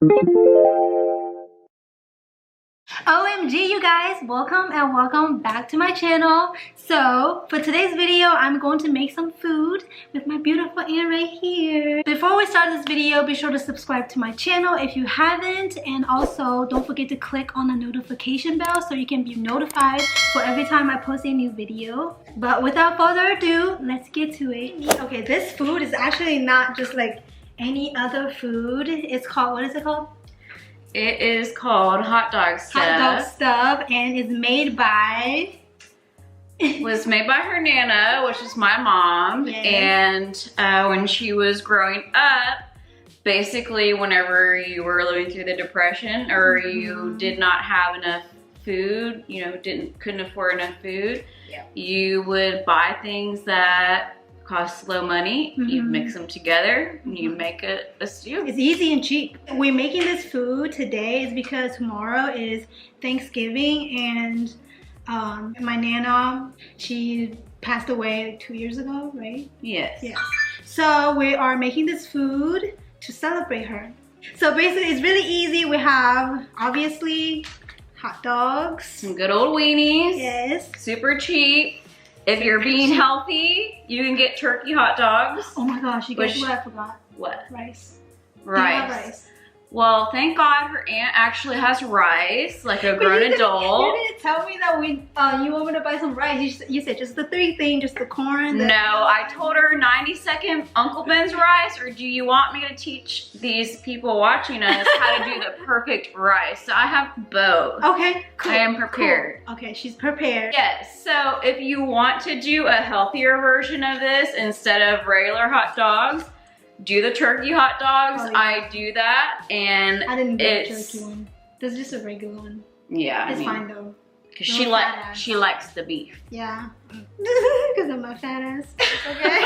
OMG, you guys, welcome back to my channel. So for today's video, I'm going to make some food with my beautiful aunt right here. Before we start this video, be sure to subscribe to my channel if you haven't, and also don't forget to click on the notification bell so you can be notified for every time I post a new video. But without further ado, let's get to it. Okay, this food is actually not just like any other food. It's called, what is it called? It is called hot dog stuff. Hot dog stuff, and it's made by... was made by her Nana, which is my mom. Yes. And when she was growing up, basically whenever you were living through the Depression or you did not have enough food, you know, couldn't afford enough food, you would buy things that cost low money, you mix them together, and you make a stew. It's easy and cheap. We're making this food today is because tomorrow is Thanksgiving, and my Nana, she passed away 2 years ago, right? Yes. Yes. So we are making this food to celebrate her. So basically it's really easy. We have, obviously, hot dogs. Some good old weenies. Yes. Super cheap. If you're being healthy, you can get turkey hot dogs. Oh my gosh, you guys, what I forgot? What? Rice. Rice. Well, thank God her aunt actually has rice, like a grown adult. You didn't tell me that you want me to buy some rice. You said just the three things, just the corn. No, I told her 90-second Uncle Ben's rice, or do you want me to teach these people watching us how to do the perfect rice? So I have both. Okay, cool. I am prepared. Cool. Okay, she's prepared. Yes, so if you want to do a healthier version of this instead of regular hot dogs, do the turkey hot dogs. Oh, yeah. I do that, and I didn't get a turkey one. This is just a regular one. Yeah, it's fine though. Cause she likes the beef. Yeah, because I'm a fat ass. Okay.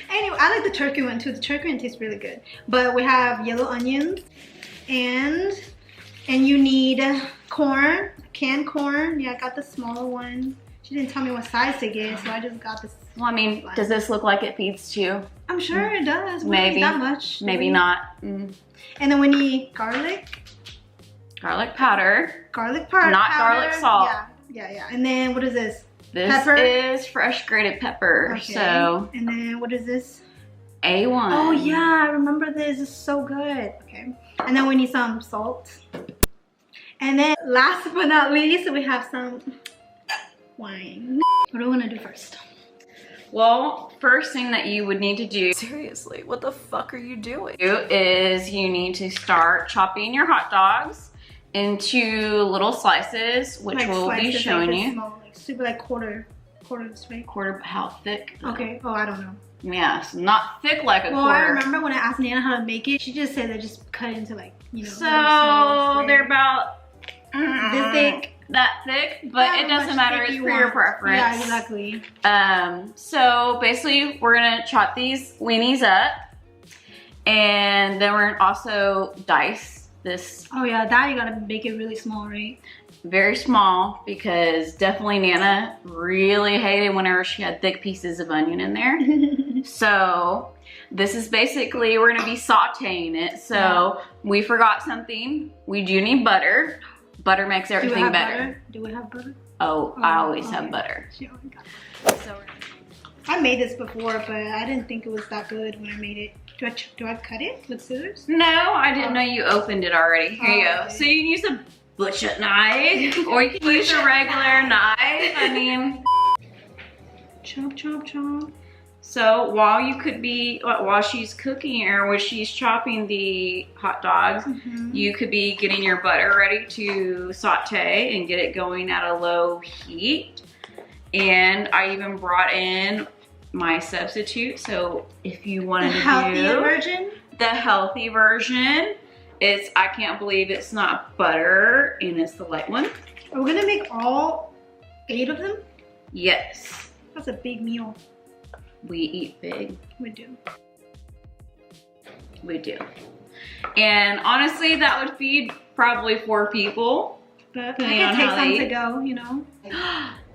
Anyway, I like the turkey one too. The turkey one tastes really good. But we have yellow onions, and you need corn, canned corn. Yeah, I got the smaller one. She didn't tell me what size to get, so I just got this. Well, I mean, does this look like it feeds two? I'm sure it does. Maybe. Not much. Maybe not. Mm. And then we need garlic. Garlic powder. Garlic powder. Not garlic salt. Yeah. And then what is this? This pepper? is fresh grated pepper. Okay. So. And then what is this? A1. Oh yeah, I remember this. It's so good. Okay. And then we need some salt. And then last but not least, we have some wine. What do we want to do first? Well, first thing that you would need to do, seriously, what the fuck are you doing? Is you need to start chopping your hot dogs into little slices, which like we'll be showing you. Small, like super like quarter this way. Quarter, how thick? Okay, oh, I don't know. Yeah, so not thick like a quarter. Well, I remember when I asked Nana how to make it, she just said that just cut it into like, you know. So they're about this thick. That thick, but it doesn't matter, it's for your preference. Yeah, exactly. So basically we're gonna chop these weenies up, and then we're gonna also dice this. Oh yeah, that you gotta make it really small, right? Very small, because definitely Nana really hated whenever she had thick pieces of onion in there. So this is basically, we're gonna be sauteing it. So we forgot something. We do need butter. Butter makes everything better. Do we have butter? Oh, I always have butter. So I made this before, but I didn't think it was that good when I made it. Do I cut it with scissors? No, I didn't know you opened it already. Here you go. Okay. So you can use a butcher knife, or you can use a regular knife. I mean, chop, chop, chop. So while she's cooking, or when she's chopping the hot dogs, you could be getting your butter ready to saute and get it going at a low heat. And I even brought in my substitute. So if you wanted to do the healthy version, it's, I can't believe it's not butter, and it's the light one. Are we gonna make all 8 of them? Yes. That's a big meal. We eat big. We do. We do. And honestly, that would feed probably 4 people. But I can take some to go, you know.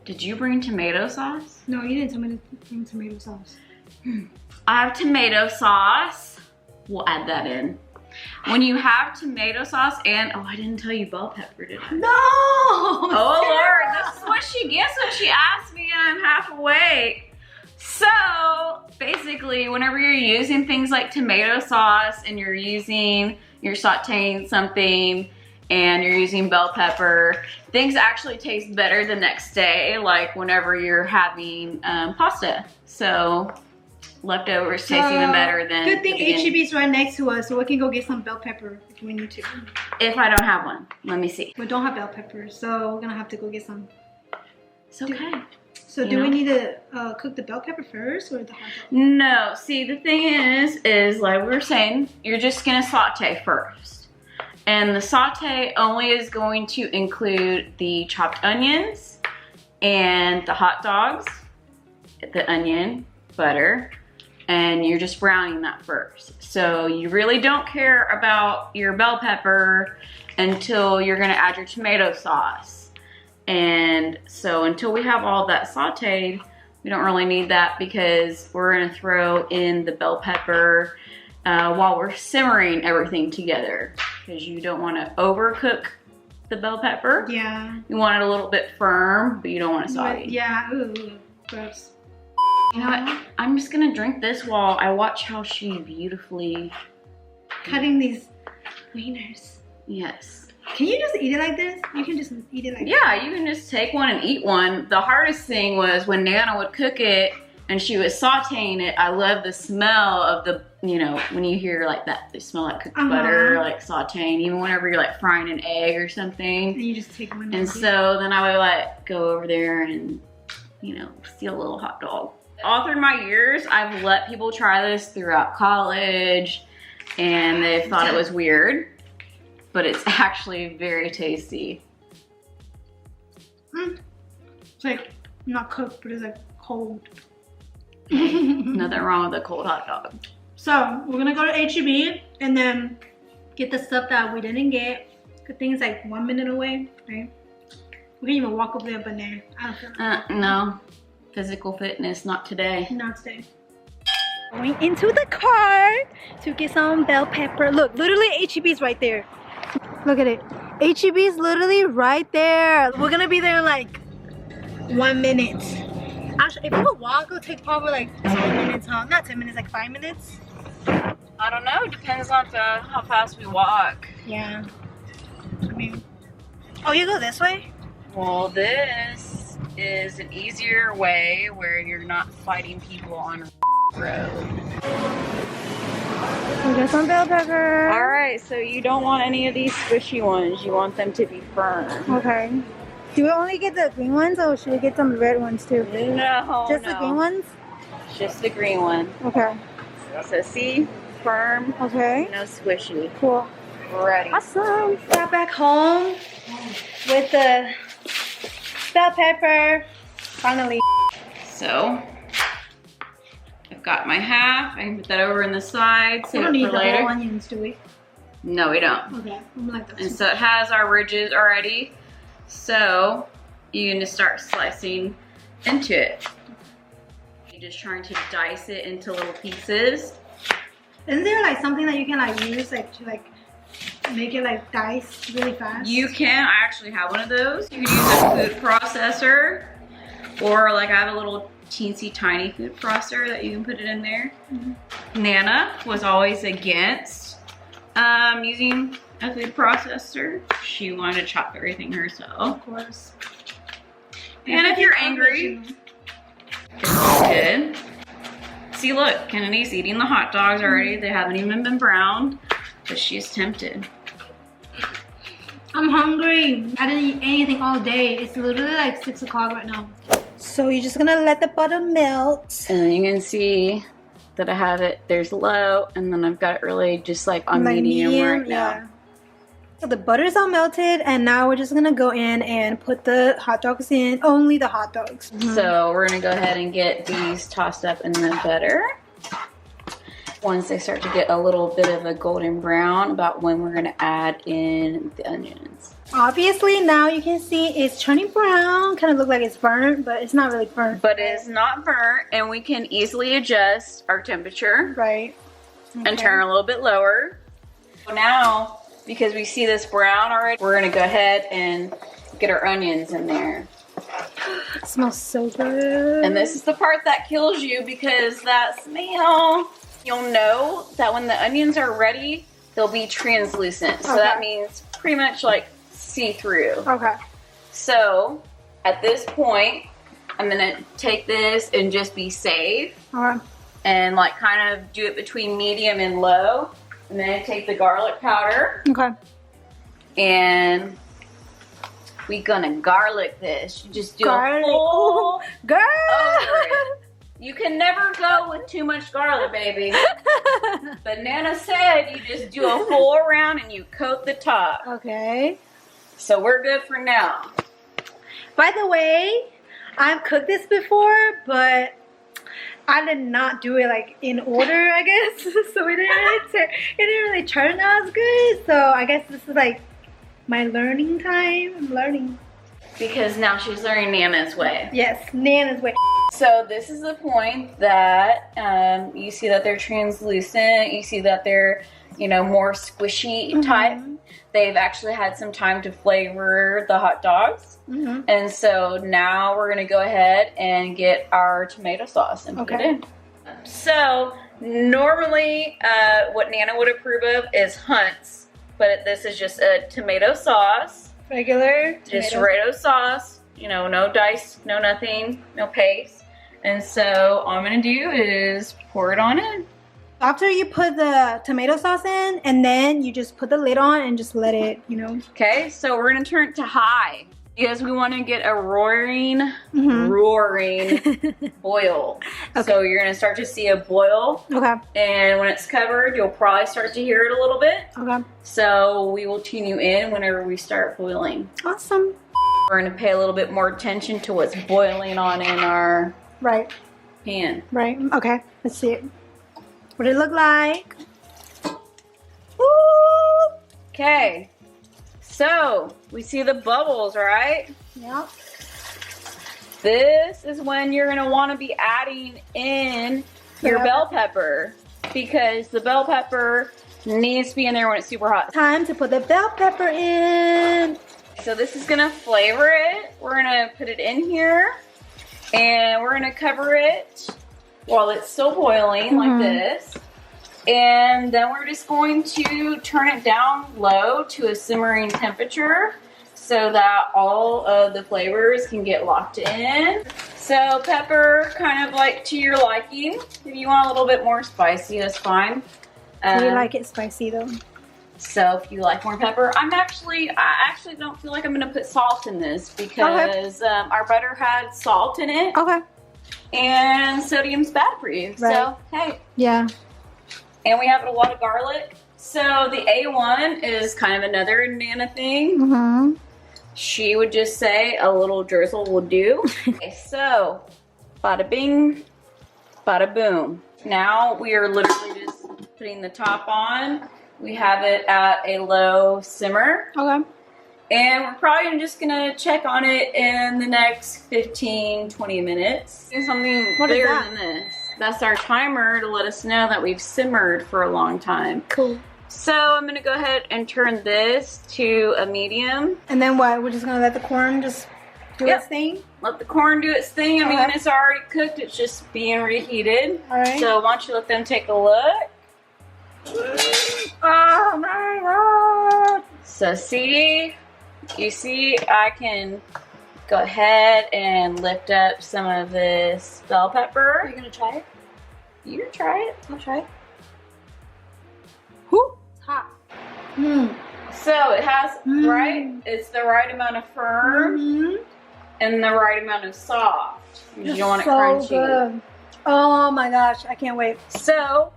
Did you bring tomato sauce? No, you didn't tell me to bring tomato sauce. I have tomato sauce. We'll add that in. When you have tomato sauce and, oh, I didn't tell you bell pepper, did I? No! Oh Lord, this is what she gets when she asks me and I'm half awake. So basically, whenever you're using things like tomato sauce and you're sauteing something and you're using bell pepper, things actually taste better the next day, like whenever you're having pasta. So leftovers taste even better than good thing HEB's right next to us, so we can go get some bell pepper if we need to. If I don't have one, let me see. We don't have bell pepper, so we're gonna have to go get some. It's okay. So do we need to cook the bell pepper first or the hot dog? No, see the thing is like we were saying, you're just gonna saute first. And the saute only is going to include the chopped onions and the hot dogs, the onion, butter, and you're just browning that first. So you really don't care about your bell pepper until you're gonna add your tomato sauce. And so until we have all that sauteed, we don't really need that because we're gonna throw in the bell pepper while we're simmering everything together, because you don't wanna overcook the bell pepper. Yeah. You want it a little bit firm, but you don't want it soggy. Yeah, ooh, gross. You know what? I'm just gonna drink this while I watch how she beautifully cutting these wieners. Yes. Can you just eat it like this? You can just eat it like this. Yeah, you can just take one and eat one. The hardest thing was when Nana would cook it and she was sauteing it. I love the smell of the, you know, when you hear like that, they smell like cooked butter, like sauteing, even whenever you're like frying an egg or something. And you just take one. And so then I would like go over there and, you know, steal a little hot dog. All through my years, I've let people try this throughout college and they've thought it was weird, but it's actually very tasty. It's like not cooked, but it's like cold. Nothing wrong with a cold hot dog. So we're gonna go to HEB and then get the stuff that we didn't get. Good thing it's like 1 minute away, right? We can even walk over there, but nah, I don't feel like no. Physical fitness, not today. Not today. Going into the car to get some bell pepper. Look, literally HEB's right there. Look at it. HEB's literally right there. We're gonna be there in like 1 minute. Actually, if we could walk, it'll take probably like 10 minutes, huh? Not 10 minutes, like 5 minutes. I don't know. Depends on how fast we walk. Yeah. I mean, oh, you go this way? Well, this is an easier way where you're not fighting people on a road. We got some bell pepper. All right, so you don't want any of these squishy ones. You want them to be firm. Okay. Do we only get the green ones or should we get some red ones too? No, Just the green ones? Just the green one. Okay. So see, firm. Okay. No squishy. Cool. Ready. Awesome. Got back home with the bell pepper. Finally. So I've got my half. I can put that over in the side. We don't need the whole onions, do we? No, we don't. Okay. I'm like that. And so it has our ridges already. So you can just start slicing into it. You're just trying to dice it into little pieces. Isn't there like something that you can like use like to like make it like dice really fast? You can. I actually have one of those. You can use a food processor, or like I have a little teensy tiny food processor that you can put it in there. Nana was always against using a food processor. She wanted to chop everything herself. Of course. And if you're angry, it's good. See, look, Kennedy's eating the hot dogs already. They haven't even been browned, but she's tempted. I'm hungry. I didn't eat anything all day. It's literally like 6 o'clock right now. So you're just gonna let the butter melt. And you can see that I have it, there's low, and then I've got it really just like on medium right now. Yeah. So the butter's all melted, and now we're just gonna go in and put the hot dogs in, only the hot dogs. So we're gonna go ahead and get these tossed up in the butter. Once they start to get a little bit of a golden brown, about when we're gonna add in the onions. Obviously now you can see it's turning brown, kind of look like it's burnt, but it's not really burnt. But it's not burnt, and we can easily adjust our temperature. Right. And turn a little bit lower. Now, because we see this brown already, we're gonna go ahead and get our onions in there. It smells so good. And this is the part that kills you because that smell. You'll know that when the onions are ready, they'll be translucent. So that means pretty much like see-through. Okay. So at this point, I'm gonna take this and just be safe. Okay. And like kind of do it between medium and low. And then take the garlic powder. Okay. And we gonna garlic this. You just do garlic. A full girl. over it. You can never go with too much garlic, baby. But Nana said you just do a full around and you coat the top. Okay. So we're good for now. By the way, I've cooked this before, but I did not do it like in order, I guess. So it didn't really turn out as good. So I guess this is like my learning time. I'm learning. Because now she's learning Nana's way. Yes, Nana's way. So this is the point that you see that they're translucent. You see that they're, you know, more squishy type. They've actually had some time to flavor the hot dogs. And so now we're gonna go ahead and get our tomato sauce and put it in. So normally what Nana would approve of is Hunt's, but this is just a tomato sauce. Regular just tomato sauce, you know, no dice, no nothing, no paste. And so all I'm gonna do is pour it on in. After you put the tomato sauce in, and then you just put the lid on and just let it, you know. Okay, so we're gonna turn it to high because we wanna get a roaring boil. So you're gonna start to see a boil. Okay. And when it's covered, you'll probably start to hear it a little bit. Okay. So we will tune you in whenever we start boiling. Awesome. We're gonna pay a little bit more attention to what's boiling on in our pan. Right, okay, let's see it. What did it look like? Okay, so we see the bubbles, right? Yep. This is when you're gonna wanna be adding in your bell pepper because the bell pepper needs to be in there when it's super hot. Time to put the bell pepper in. So this is gonna flavor it. We're gonna put it in here and we're gonna cover it while it's still boiling like this. And then we're just going to turn it down low to a simmering temperature so that all of the flavors can get locked in. So pepper kind of like to your liking. If you want a little bit more spicy, that's fine. We like it spicy though. So if you like more pepper, I actually don't feel like I'm gonna put salt in this because our butter had salt in it. Okay. And sodium's bad for you. Right. So hey. Yeah. And we have a lot of garlic. So the A1 is kind of another Nana thing. She would just say a little drizzle will do. Okay, so bada bing, bada boom. Now we are literally just putting the top on. We have it at a low simmer. Okay. And we're probably just gonna check on it in the next 15-20 minutes. Do something bigger than this. That's our timer to let us know that we've simmered for a long time. Cool. So I'm gonna go ahead and turn this to a medium. And then what? We're just gonna let the corn just do its thing? Let the corn do its thing. I mean, it's already cooked. It's just being reheated. All right. So why don't you let them take a look? Oh my God. So see, you see I can go ahead and lift up some of this bell pepper. Are you gonna try it? You try it. I'll try it. Whoo! It's hot. So it has, right? It's the right amount of firm and the right amount of soft. You don't want it crunchy. Good. Oh my gosh, I can't wait. So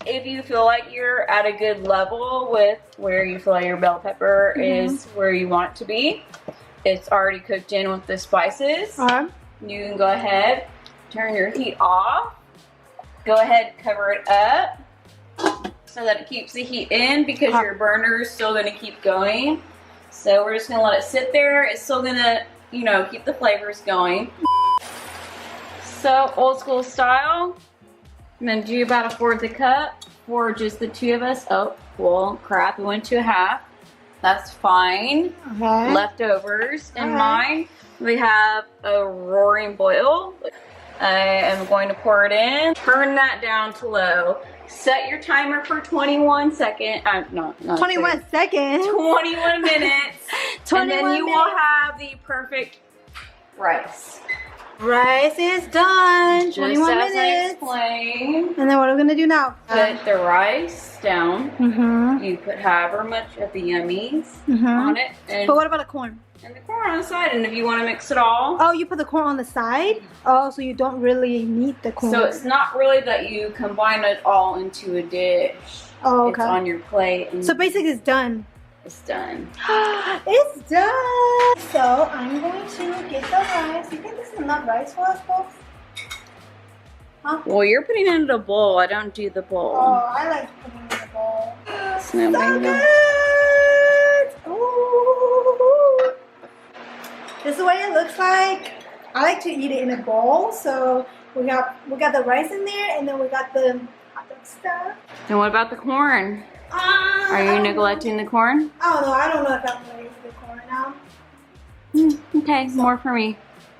if you feel like you're at a good level with where you feel like your bell pepper is where you want it to be, it's already cooked in with the spices. You can go ahead, turn your heat off. Go ahead, cover it up so that it keeps the heat in because your burner is still going to keep going. So we're just going to let it sit there. It's still going to, you know, keep the flavors going. So old school style, I'm going to do about 1/4 cup. for just the two of us. Oh, well, crap, it went to a half. That's fine. Okay. Leftovers in mine. We have a roaring boil. I am going to pour it in. Turn that down to low. Set your timer for 21 seconds. No, 21 seconds. 21 minutes. 21 and then you will have the perfect rice. Rice is done. Just 21 as I minutes. explained. And then what are we gonna do now? Put the rice down. You put however much of the yummies on it. And, but what about the corn? And the corn on the side. And if you want to mix it all. Oh, you put the corn on the side? Oh, so you don't really need the corn. So it's not really that you combine it all into a dish. Oh, okay. It's on your plate. And so basically it's done. It's done. It's done. So I'm going to get the rice. You think this is enough rice for us both? Huh? Well, you're putting it in a bowl. I don't do the bowl. Oh, I like putting it in the bowl. So good. Ooh. This is what it looks like. I like to eat it in a bowl. So we got the rice in there, and then we got the hot dog stuff. And what about the corn? Are you neglecting the corn? I don't know if I'm going to use the corn now. Okay, more for me.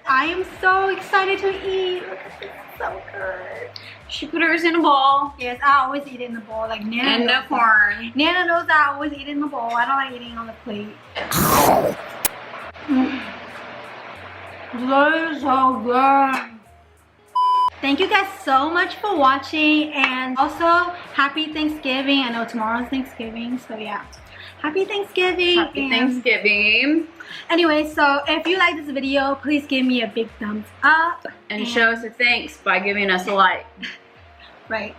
I am so excited to eat. Look at this, so good. She put hers in a bowl. Yes, I always eat it in the bowl. Like Nana. And the corn. Nana knows that I always eat it in the bowl. I don't like eating on the plate. This is so good. Thank you guys so much for watching, and also happy Thanksgiving. I know tomorrow's Thanksgiving, so yeah. Happy Thanksgiving. Happy Thanksgiving. Anyway, so if you like this video, please give me a big thumbs up. And show us a thanks by giving us a like. Right.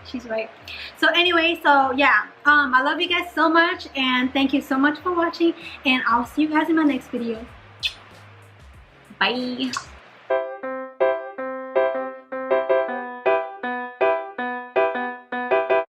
She's right. So anyway, so yeah. I love you guys so much, and thank you so much for watching, and I'll see you guys in my next video. Bye.